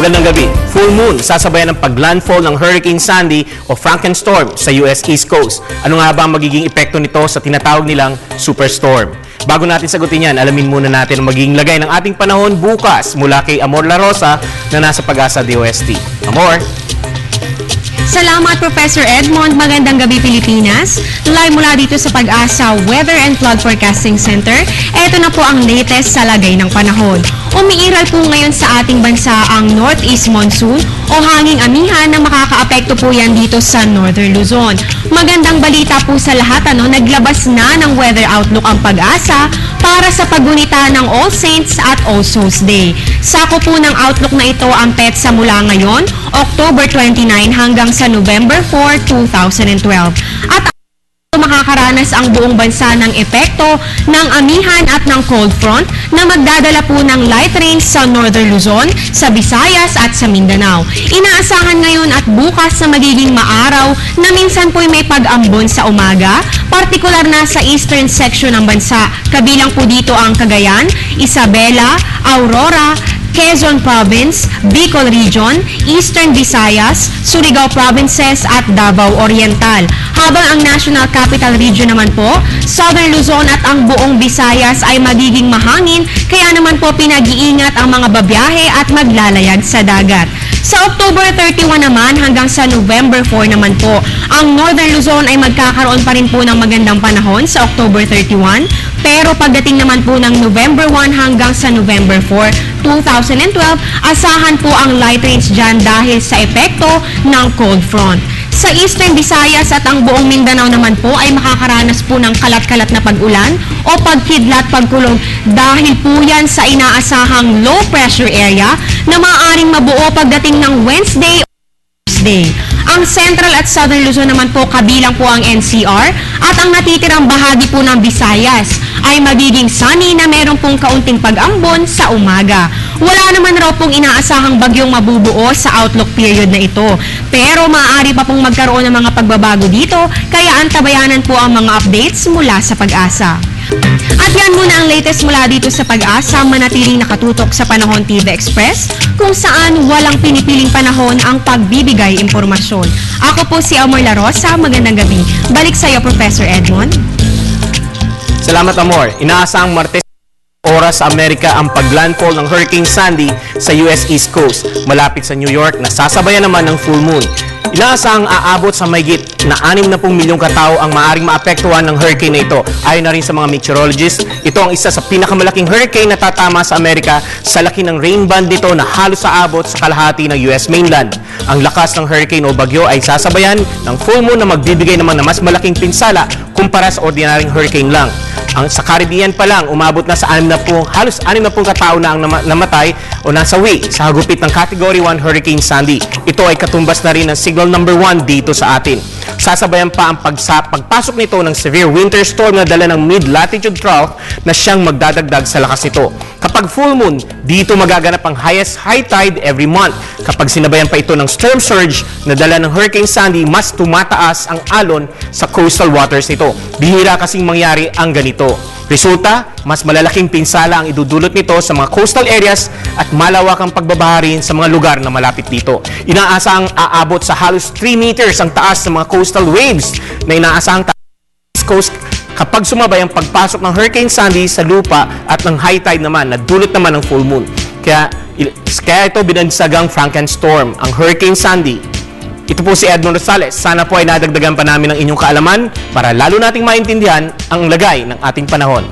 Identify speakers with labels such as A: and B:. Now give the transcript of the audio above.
A: Magandang gabi. Full moon, sasabayan ng paglandfall ng Hurricane Sandy o Frankenstorm sa US East Coast. Ano nga ba ang magiging epekto nito sa tinatawag nilang superstorm? Bago natin sagutin yan, alamin muna natin ang magiging lagay ng ating panahon bukas mula kay Amor La Rosa na nasa Pag-asa DOST. Amor?
B: Salamat, Professor Edmond. Magandang gabi, Pilipinas. Live mula dito sa Pag-asa Weather and Flood Forecasting Center. Ito na po ang latest sa lagay ng panahon. Umiiral po ngayon sa ating bansa ang Northeast Monsoon o hanging amihan na makakaapekto po yan dito sa Northern Luzon. Magandang balita po sa lahat, naglabas na ng weather outlook ang Pag-asa para sa paggunita ng All Saints at All Souls Day. Sako po ng outlook na ito ang petsa mula ngayon, October 29 hanggang sa November 4, 2012. At makakaranas ang buong bansa ng epekto ng amihan at ng cold front na magdadala po ng light rain sa Northern Luzon, sa Visayas at sa Mindanao. Inaasahan ngayon at bukas na magiging maaraw na minsan po'y may pag-ambon sa umaga, partikular na sa eastern section ng bansa. Kabilang po dito ang Cagayan, Isabela, Aurora, Quezon Province, Bicol Region, Eastern Visayas, Surigao Provinces at Davao Oriental. Habang ang National Capital Region naman po, Southern Luzon at ang buong Visayas ay magiging mahangin, kaya naman po pinag-iingat ang mga babiyahe at maglalayag sa dagat. Sa October 31 naman hanggang sa November 4 naman po, ang Northern Luzon ay magkakaroon pa rin po ng magandang panahon sa October 31, pero pagdating naman po ng November 1 hanggang sa November 4, 2012, asahan po ang light rains dyan dahil sa epekto ng cold front. Sa Eastern Visayas at ang buong Mindanao naman po ay makakaranas po ng kalat-kalat na pag-ulan o pagkidlat pagkulog dahil po yan sa inaasahang low pressure area na maaaring mabuo pagdating ng Wednesday o Thursday. Ang Central at Southern Luzon naman po kabilang po ang NCR at ang natitirang bahagi po ng Visayas ay magiging sunny na meron pong kaunting pag-ambon sa umaga. Wala naman raw pong inaasahang bagyong mabubuo sa outlook period na ito. Pero maaari pa pong magkaroon ng mga pagbabago dito, kaya antabayanan po ang mga updates mula sa Pag-asa. At yan muna ang latest mula dito sa Pag-asa, manatiling nakatutok sa Panahon TV Express, kung saan walang pinipiling panahon ang pagbibigay impormasyon. Ako po si Amor La Rosa, magandang gabi. Balik sa iyo, Professor Edmond.
A: Salamat, Amor. Inaasahang Martes oras sa Amerika ang paglandfall ng Hurricane Sandy sa US East Coast. Malapit sa New York, nasasabayan naman ng full moon. Inaasahang aabot sa mahigit na 60 milyong katao ang maaaring maapektuhan ng hurricane na ito. Ayon na rin sa mga meteorologists, ito ang isa sa pinakamalaking hurricane na tatama sa Amerika sa laki ng rain band nito na halos aabot sa kalahati ng US mainland. Ang lakas ng hurricane o bagyo ay sasabayan ng full moon na magbibigay naman ng mas malaking pinsala kumpara sa ordinaryong hurricane lang. Sa Caribbean pa lang, umabot na sa halos 60 katao na ang namatay o nasawi sa hagupit ng Category 1 Hurricane Sandy. Ito ay katumbas na rin ng signal number 1 dito sa atin. Sasabayan pa ang pagpasok nito ng severe winter storm na dala ng mid-latitude trough na siyang magdadagdag sa lakas nito. Kapag full moon, dito magaganap ang highest high tide every month. Kapag sinabayan pa ito ng storm surge na dala ng Hurricane Sandy, mas tumataas ang alon sa coastal waters nito. Bihira kasing mangyari ang ganito. Resulta, mas malalaking pinsala ang idudulot nito sa mga coastal areas at malawakang pagbabaha rin sa mga lugar na malapit dito. Inaasahang aabot sa halos 3 meters ang taas ng mga coastal waves na inaasahang East Coast kapag sumabay ang pagpasok ng Hurricane Sandy sa lupa at ng high tide naman na dulot naman ng full moon. Kaya ito binansagang Frankenstorm, ang Hurricane Sandy. Ito po si Edmond Rosales. Sana po ay nadagdagan pa namin ng inyong kaalaman para lalo nating maintindihan ang lagay ng ating panahon.